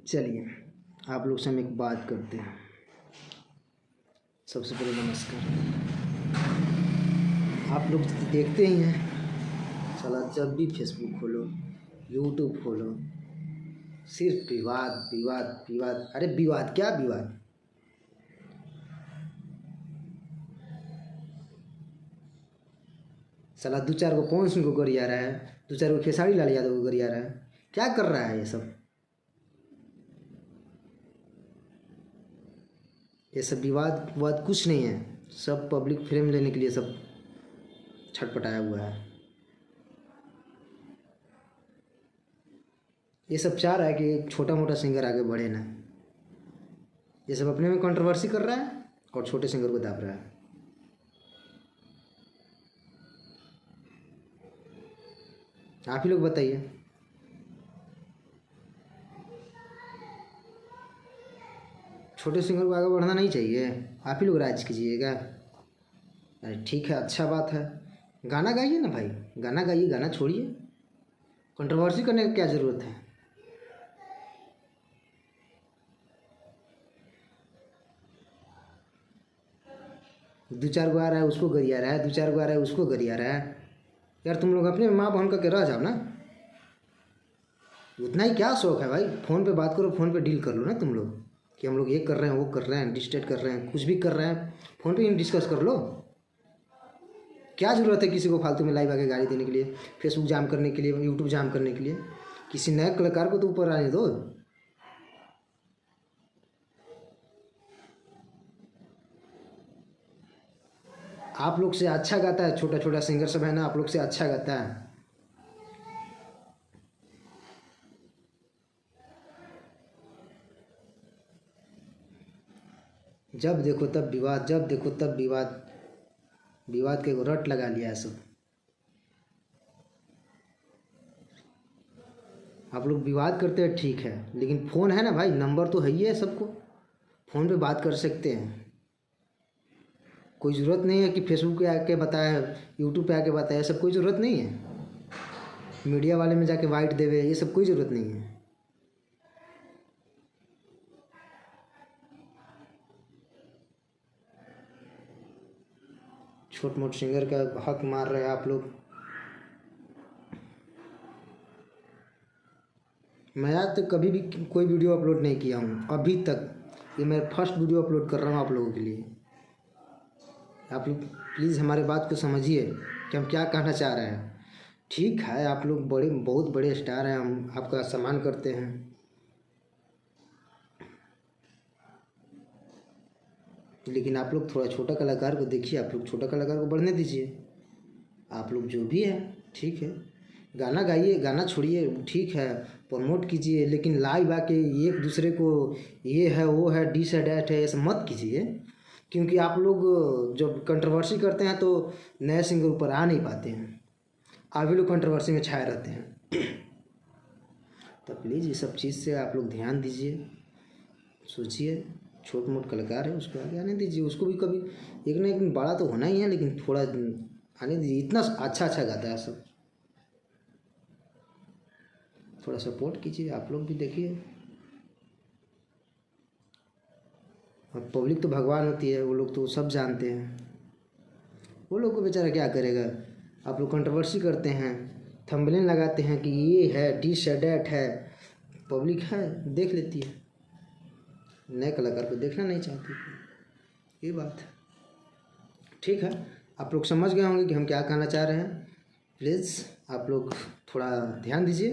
चलिए आप लोग से हम एक बात करते हैं। सबसे पहले नमस्कार। आप लोग देखते ही हैं साला, जब भी फेसबुक खोलो, यूट्यूब खोलो, सिर्फ विवाद विवाद विवाद। अरे विवाद क्या विवाद? साला दो चार को पवन सिंह को गरिया रहा है, दो चार को खेसारी लाल यादव को गरिया रहा है। क्या कर रहा है ये सब? ये सब विवाद विवाद कुछ नहीं है, सब पब्लिक फ्लेम लेने के लिए सब छटपटाया हुआ है। ये सब चाह रहा है कि एक छोटा मोटा सिंगर आगे बढ़े ना। ये सब अपने में कंट्रोवर्सी कर रहा है और छोटे सिंगर को दाब रहा है। आप ही लोग बताइए। छोटे सिंगर को आगे बढ़ना नहीं चाहिए? आप ही लोग राज कीजिएगा। अरे ठीक है, अच्छा बात है, गाना गाइए ना भाई, गाना गाइए, गाना छोड़िए। कंट्रोवर्सी करने की क्या ज़रूरत है? दो चार को आ रहा है उसको गरिया रहा है, दो चार को आ रहा है उसको गरिया रहा है। यार तुम लोग अपने माँ बहन करके रह जाओ ना। उतना ही क्या शौक है भाई? फ़ोन पे बात करो, फ़ोन पे डील कर लो ना तुम लोग कि हम लोग ये कर रहे हैं, वो कर रहे हैं, डिस्टेट कर रहे हैं, कुछ भी कर रहे हैं, फ़ोन पे ही डिस्कस कर लो। क्या ज़रूरत है किसी को फालतू में लाइव आके गाली देने के लिए, फेसबुक जाम करने के लिए, यूट्यूब जाम करने के लिए? किसी नए कलाकार को तो ऊपर आने दो। आप लोग से अच्छा गाता है, छोटा छोटा सिंगर सब है ना, आप लोग से अच्छा गाता है। जब देखो तब विवाद, जब देखो तब विवाद, विवाद के रट लगा लिया है सब। आप लोग विवाद करते हैं ठीक है, लेकिन फ़ोन है ना भाई, नंबर तो है ही है सबको, फ़ोन पे बात कर सकते हैं। कोई ज़रूरत नहीं है कि फेसबुक पे आके बताए, यूट्यूब पे आके बताए, सब कोई ज़रूरत नहीं है। मीडिया वाले में जाके वाइट देवे, ये सब कोई ज़रूरत नहीं है। छोट मोट सिंगर का हक मार रहे हैं आप लोग। मैं आज तक कभी भी कोई वीडियो अपलोड नहीं किया हूँ अभी तक। ये मैं फर्स्ट वीडियो अपलोड कर रहा हूँ आप लोगों के लिए। आप लोग प्लीज़ हमारे बात को समझिए कि हम क्या कहना चाह रहे हैं। ठीक है, आप लोग बड़े, बहुत बड़े स्टार हैं, हम आपका सम्मान करते हैं, लेकिन आप लोग थोड़ा छोटा कलाकार को देखिए, आप लोग छोटा कलाकार को बढ़ने दीजिए। आप लोग जो भी है ठीक है, गाना गाइए, गाना छोड़िए, ठीक है, प्रमोट कीजिए, लेकिन लाइव आके एक दूसरे को ये है वो है डिस है डैट है ऐसा मत कीजिए। क्योंकि आप लोग जब कंट्रोवर्सी करते हैं तो नए सिंगर ऊपर आ नहीं पाते हैं, आप भी लोग कंट्रोवर्सी में छाए रहते हैं। तो प्लीज़ ये सब चीज़ से आप लोग ध्यान दीजिए, सोचिए। छोट मोट कलाकार है, उसको आगे आने दीजिए, उसको भी कभी एक ना एक दिन बड़ा तो होना ही है, लेकिन थोड़ा आने दीजिए। इतना अच्छा अच्छा गाता है सब, थोड़ा सपोर्ट कीजिए। आप लोग भी देखिए, और पब्लिक तो भगवान होती है, वो लोग तो सब जानते हैं, वो लोग को बेचारा क्या करेगा। आप लोग कंट्रोवर्सी करते हैं, थंबनेल लगाते हैं कि ये है डिस है डैट है, पब्लिक है देख लेती है, नए कलाकार को देखना नहीं चाहती। ये बात है। ठीक है, आप लोग समझ गए होंगे कि हम क्या कहना चाह रहे हैं। प्लीज़ आप लोग थोड़ा ध्यान दीजिए।